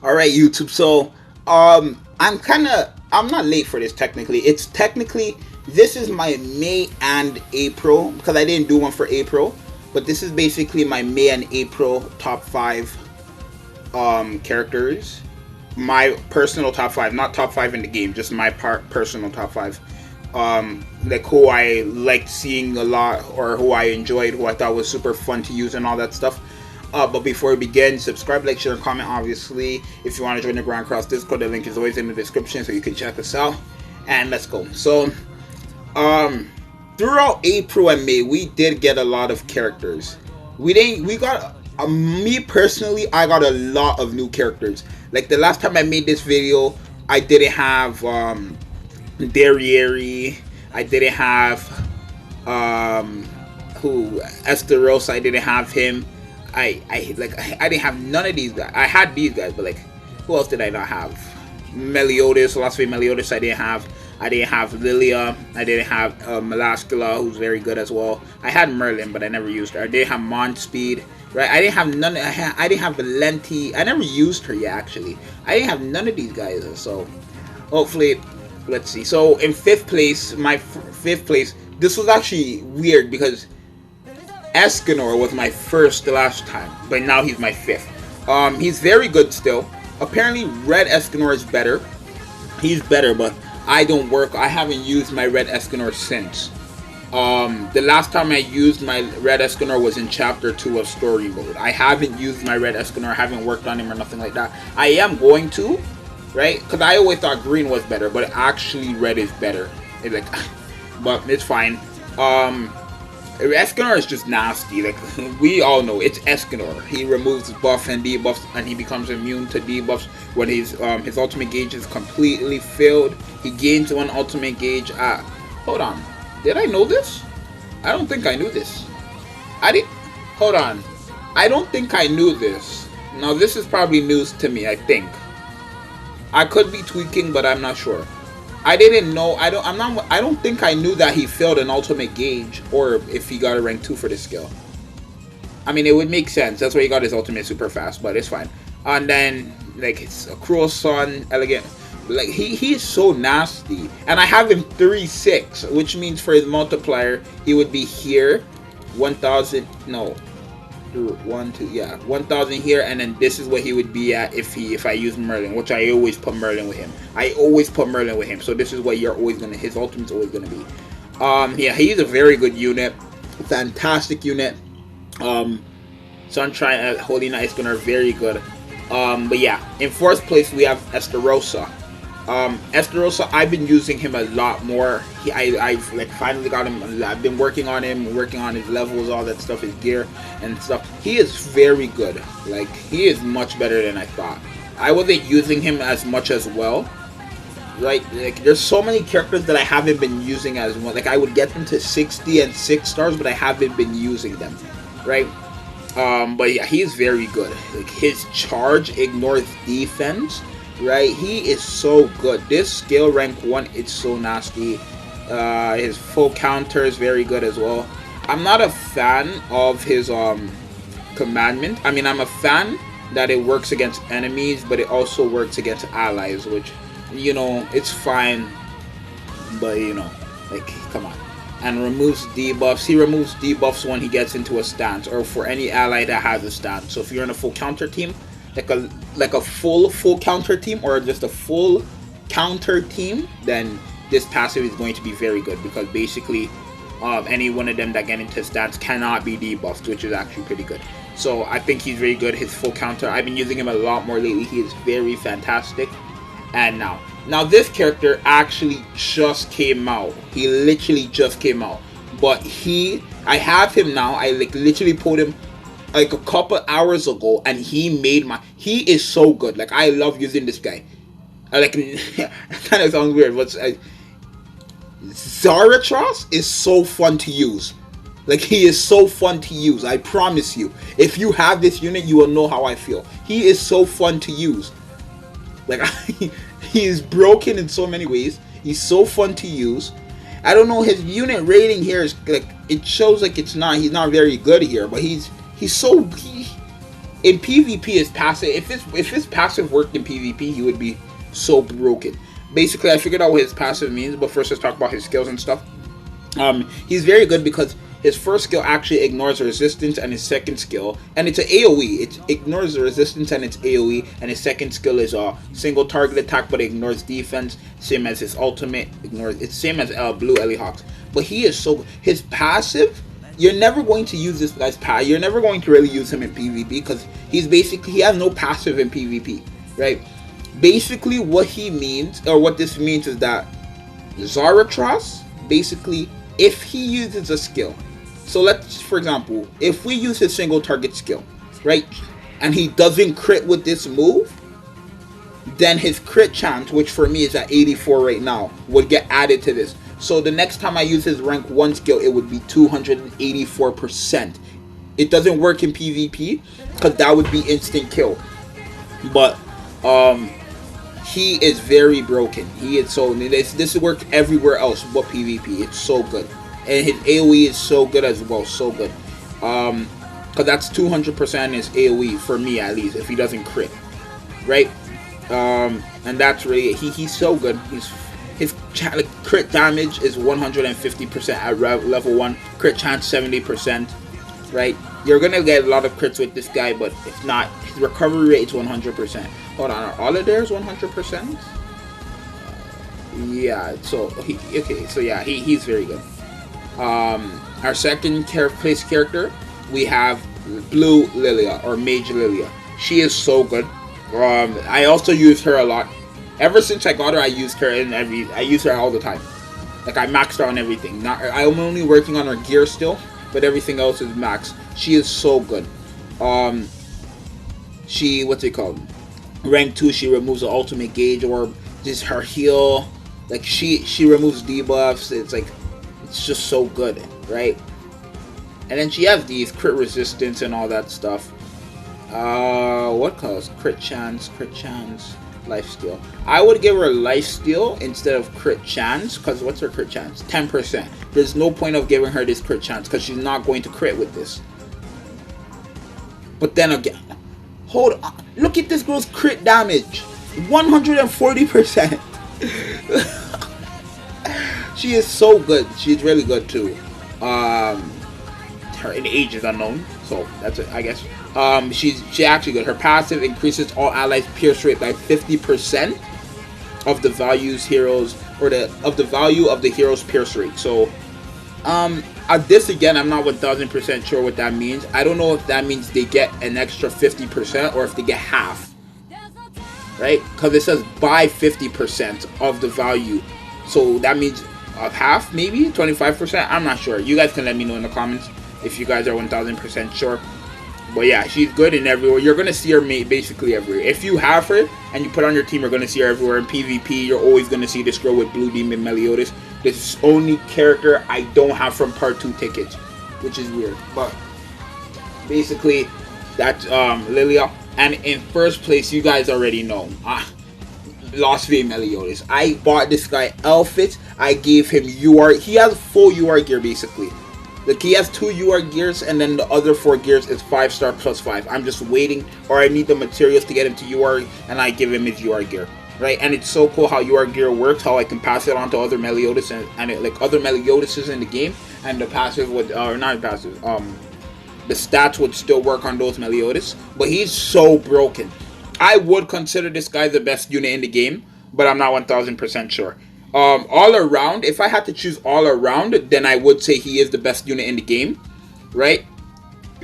All right, YouTube. So, I'm not late for this technically. It's technically this is my May and April because I didn't do one for April, but this is basically my May and April top 5 characters. My personal top 5, not top 5 in the game, just my personal top 5. Like who I liked seeing a lot or who I enjoyed, who I thought was super fun to use and all that stuff. But before we begin, subscribe, like, share, and comment. Obviously, if you want to join the Ground Cross Discord, the link is always in the description, so you can check us out. And let's go. So, throughout April and May, we did get a lot of characters. We got me personally, I got a lot of new characters. Like the last time I made this video, I didn't have Derriere. I didn't have who Esteros. I didn't have him. I didn't have none of these guys. I had these guys, but like, who else did I not have? Meliodas, Philosophy Meliodas. I didn't have. I didn't have Lilia. I didn't have Melascula, who's very good as well. I had Merlin, but I never used her. I didn't have Monspeed. Right? I didn't have none. I didn't have Valenti. I never used her yet. Actually, I didn't have none of these guys. So, hopefully, let's see. So in fifth place, my fifth place. This was actually weird because Escanor was my first the last time, but now he's my fifth. He's very good still. Apparently, Red Escanor is better. He's better, but I haven't used my Red Escanor since. The last time I used my Red Escanor was in Chapter 2 of Story Mode. I haven't used my Red Escanor. I haven't worked on him or nothing like that. I am going to, right? Because I always thought Green was better, but actually Red is better. It's like, but it's fine. Escanor is just nasty. Like we all know, it's Escanor. He removes buff and debuffs, and he becomes immune to debuffs when his ultimate gauge is completely filled. He gains one ultimate gauge. Hold on, did I know this? I don't think I knew this. I did. Hold on, I don't think I knew this. Now this is probably news to me. I think I could be tweaking, but I'm not sure. I didn't know. I don't think I knew that he filled an ultimate gauge, or if he got a rank 2 for this skill. I mean, it would make sense. That's why he got his ultimate super fast, but it's fine. And then, like, it's a Cruel Sun, Elegant. Like, he is so nasty. And I have him 3-6, which means for his multiplier, he would be here. 1,000, no. 1,000 here, and then this is what he would be at if I use Merlin, which I always put Merlin with him. So this is what his ultimate's always gonna be. Yeah, he's a very good unit, fantastic unit. Sunshine, Holy Knight is gonna very good. But yeah, in fourth place we have Esterosa. Esterosa, I've been using him a lot more. I've like finally got him. I've been working on his levels, all that stuff, his gear and stuff. He is very good. Like he is much better than I thought. I wasn't using him as much as well. Right? Like there's so many characters that I haven't been using as well. Like I would get them to 60 and 6 stars, but I haven't been using them. Right? But yeah, he is very good. Like his charge ignores defense. Right, he is so good. This skill rank 1, it's so nasty. His full counter is very good as well. I'm not a fan of his commandment. I mean, I'm a fan that it works against enemies, but it also works against allies, which, you know, it's fine. But, you know, like, come on. And removes debuffs. He removes debuffs when he gets into a stance, or for any ally that has a stance. So if you're in a full counter team, like a full counter team, or just a full counter team, then this passive is going to be very good, because basically any one of them that get into stance cannot be debuffed, which is actually pretty good. So I think he's very good. His full counter, I've been using him a lot more lately. He is very fantastic. And now this character actually just came out. He literally just came out, but I have him now. I like literally pulled him like a couple hours ago, and he is so good. Like I love using this guy. Like kind of sounds weird, but Zaratros is so fun to use. Like he is so fun to use. I promise you. If you have this unit, you will know how I feel. He is so fun to use. Like he is broken in so many ways. He's so fun to use. I don't know, his unit rating here is like, it shows like he's not very good here, but he's so in PvP his passive, if his passive worked in PvP, he would be so broken. Basically, I figured out what his passive means, but first let's talk about his skills and stuff. He's very good because his first skill actually ignores resistance, and his second skill, and it's an AoE. It ignores the resistance and it's AoE, and his second skill is a single target attack, but it ignores defense. Same as his ultimate, ignores. It's same as Blue Ellie Hawks. But he is so his passive. You're never going to use this guy's passive. You're never going to really use him in PvP because he has no passive in PvP, right? Basically, what he means, or what this means, is that Zaratros, basically, if he uses a skill, so let's, for example, if we use his single target skill, right, and he doesn't crit with this move, then his crit chance, which for me is at 84 right now, would get added to this. So the next time I use his rank 1 skill, it would be 284%. It doesn't work in PvP because that would be instant kill. But he is very broken. He is so this works everywhere else but PvP. It's so good, and his AoE is so good as well. So good, because that's 200% his AoE for me at least. If he doesn't crit, right? And that's really it. He's so good. His crit damage is 150% at level 1. Crit chance 70%. Right? You're gonna get a lot of crits with this guy, but if not, his recovery rate is 100%. Hold on, are all of theirs 100%? Yeah. So he's very good. Our second place character, we have Blue Lilia or Mage Lilia. She is so good. I also use her a lot. Ever since I got her, I used her I use her all the time. Like I maxed her on everything. I'm only working on her gear still, but everything else is maxed. She is so good. What's it called? Rank 2, she removes the ultimate gauge orb. Just her heal. Like she removes debuffs. It's just so good, right? And then she has these crit resistance and all that stuff. What cause? Crit chance, life steal. I would give her life steal instead of crit chance, because what's her crit chance? 10%. There's no point of giving her this crit chance because she's not going to crit with this. But then again, hold on. Look at this girl's crit damage. 140%. She is so good. She's really good too. Her age is unknown, so that's it, I guess. She's actually good. Her passive increases all allies' pierce rate by 50% of the value of the hero's pierce rate. So, this again, I'm not 1000% sure what that means. I don't know if that means they get an extra 50% or if they get half, right? Because it says by 50% of the value, so that means half, maybe 25%. I'm not sure. You guys can let me know in the comments if you guys are 1000% sure. But yeah, she's good in everywhere. You're going to see her basically everywhere. If you have her and you put on your team, you're going to see her everywhere. In PvP, you're always going to see this girl with Blue Demon Meliodas. This is the only character I don't have from Part 2 tickets, which is weird. But basically, that's Lilia. And in first place, you guys already know. Lost V Meliodas. I bought this guy outfits. I gave him UR. He has full UR gear basically. Like he has 2 UR gears, and then the other 4 gears is 5-star plus 5. I'm just waiting, or I need the materials to get him to UR, and I give him his UR gear, right? And it's so cool how UR gear works, how I can pass it on to other Meliodas like other Meliodases in the game, and the passive would, or not passive, the stats would still work on those Meliodas. But he's so broken. I would consider this guy the best unit in the game, but I'm not 1000% sure. All around, if I had to choose all around, then I would say he is the best unit in the game, right?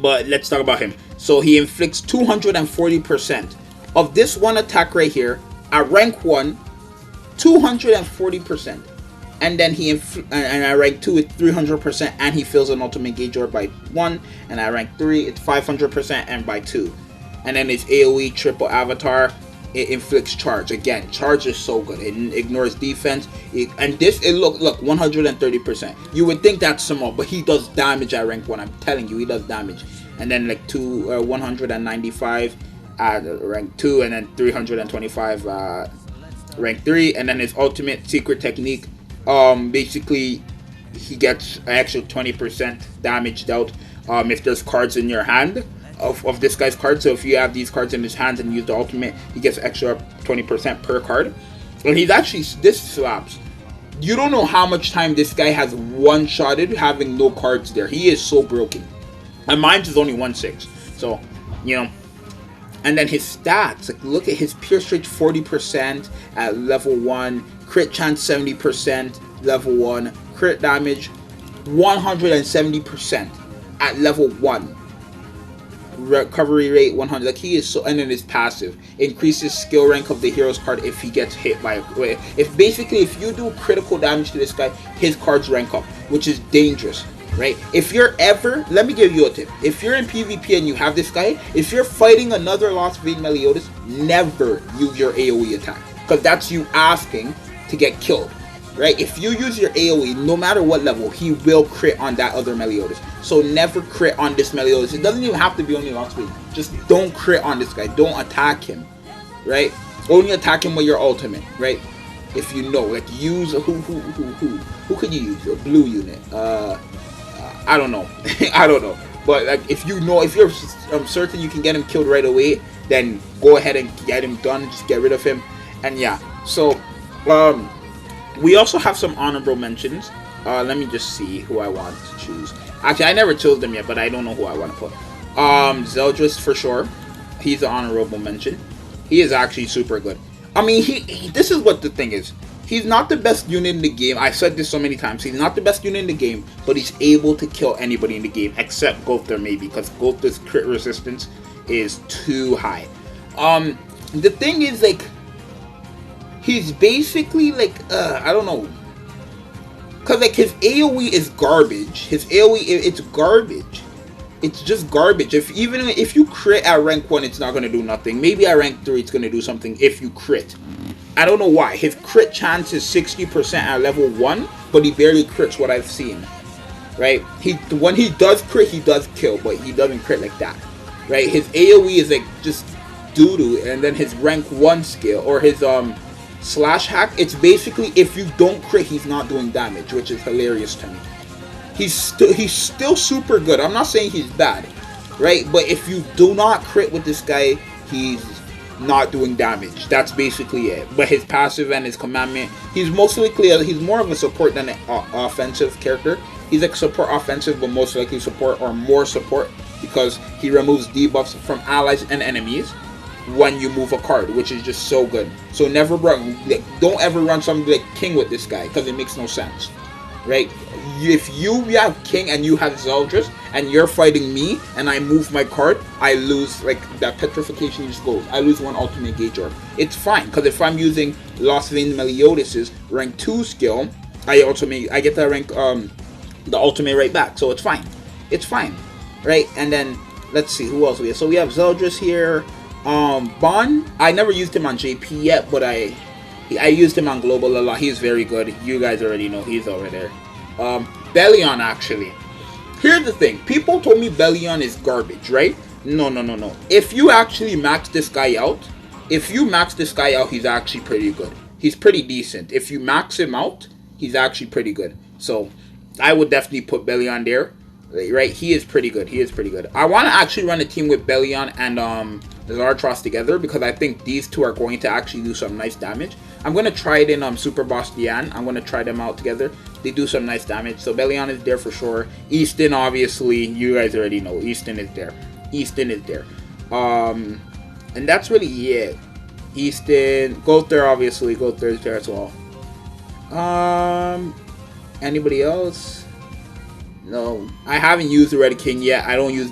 But let's talk about him. So he inflicts 240% of this one attack right here at rank 1, 240%. And then and at rank 2 it's 300%, and he fills an ultimate gauge orb by 1, and at rank 3 it's 500% and by 2. And then his AoE triple avatar, it inflicts charge. Again, charge is so good. It ignores defense. Look 130%. You would think that's small, but he does damage at rank 1. I'm telling you, he does damage. And then like 195 at rank 2, and then 325 rank 3. And then his ultimate secret technique, basically he gets an extra 20% damage dealt if there's cards in your hand. of this guy's card. So if you have these cards in his hands and use the ultimate, he gets extra 20% per card. And he's actually, this slaps. You don't know how much time this guy has one-shotted having no cards there. He is so broken. And mine's is only 1/6. So, you know. And then his stats, like look at his pierce rate 40% at level 1, crit chance 70% level 1, crit damage 170% at level 1. Recovery rate 100. Like he is so, and then his passive increases skill rank of the hero's card if he gets hit by if basically if you do critical damage to this guy, his cards rank up, which is dangerous, right? If you're ever, let me give you a tip. If you're in PvP and you have this guy, if you're fighting another Lost Vein Meliodas, never use your AoE attack, because that's you asking to get killed. Right? If you use your AoE, no matter what level, he will crit on that other Meliodas. So never crit on this Meliodas. It doesn't even have to be only Lost Vein. Just don't crit on this guy. Don't attack him. Right? Only attack him with your ultimate. Right? If you know, like use who could you use? A blue unit. I don't know. I don't know. But like if you know, if you're certain you can get him killed right away, then go ahead and get him done. Just get rid of him. And yeah. So we also have some honorable mentions. Let me just see who I want to choose. Actually, I never chose them yet, but I don't know who I want to put. Zeldris for sure. He's an honorable mention. He is actually super good. I mean, this is what the thing is. He's not the best unit in the game. I've said this so many times. He's not the best unit in the game, but he's able to kill anybody in the game, except Gowther maybe, because Gowther's crit resistance is too high. The thing is, like, he's basically like, I don't know. Because, like, his AoE is garbage. His AoE, it's garbage. It's just garbage. Even if you crit at rank 1, it's not going to do nothing. Maybe at rank 3, it's going to do something if you crit. I don't know why. His crit chance is 60% at level 1, but he barely crits what I've seen. Right? When he does crit, he does kill, but he doesn't crit like that. Right? His AoE is, like, just doo-doo. And then his rank 1 skill, or his, slash hack, it's basically if you don't crit, he's not doing damage, which is hilarious to me. He's still super good. I'm not saying he's bad, right? But if you do not crit with this guy, he's not doing damage. That's basically it. But his passive and his commandment, he's most likely he's more of a support than an offensive character. He's like support offensive, but most likely support or more support, because he removes debuffs from allies and enemies when you move a card, which is just so good. So never run, like, don't ever run something like King with this guy, because it makes no sense, right? If you have King and you have Zeldris and you're fighting me and I move my card, I lose, like, that petrification just goes. I lose one ultimate gauge orb. It's fine, because if I'm using Lost Vein Meliodas' rank 2 skill, I get that rank the ultimate right back. So it's fine. It's fine, right? And then let's see who else we have. So we have Zeldris here. Bon, I never used him on JP yet, but I used him on Global a lot. He's very good. You guys already know he's over there. Bellion, actually. Here's the thing. People told me Bellion is garbage, right? No. If you actually max this guy out, he's actually pretty good. He's pretty decent. If you max him out, he's actually pretty good. So, I would definitely put Bellion there. Right? He is pretty good. I want to actually run a team with Bellion and Zartros together, because I think these two are going to actually do some nice damage. I'm going to try it in Super Boss Dian. I'm going to try them out together. They do some nice damage. So Bellion is there for sure. Easton, obviously, you guys already know. Easton is there. And that's really it. Easton, Gowther, obviously. Gowther is there as well. Anybody else? No, I haven't used the Red King yet. I don't use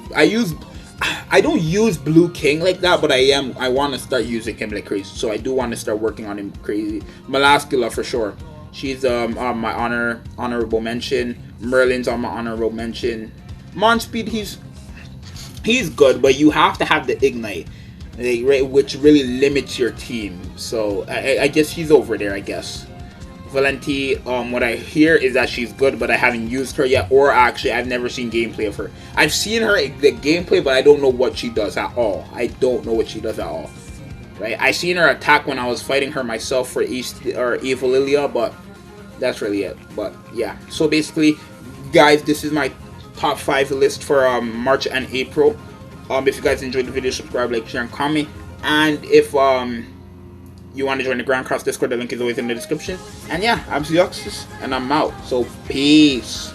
Blue King like that, but I want to start using him like crazy. So I do want to start working on him crazy. Malascula for sure. She's on my honorable mention. Merlin's on my honorable mention. Monspeed, he's good, but you have to have the Ignite, right, which really limits your team. So I guess he's over there, I guess. Valenti, what I hear is that she's good, but I haven't used her yet, or actually I've never seen gameplay of her. I've seen her the gameplay, but I don't know what she does at all. Right? I seen her attack when I was fighting her myself for Evil Lilia, but that's really it. But yeah, so basically, guys, this is my top 5 list for March and April. If you guys enjoyed the video, subscribe, like, share, and comment. And if you want to join the Grand Cross Discord, the link is always in the description. And yeah, I'm Zeoxys, and I'm out. So peace.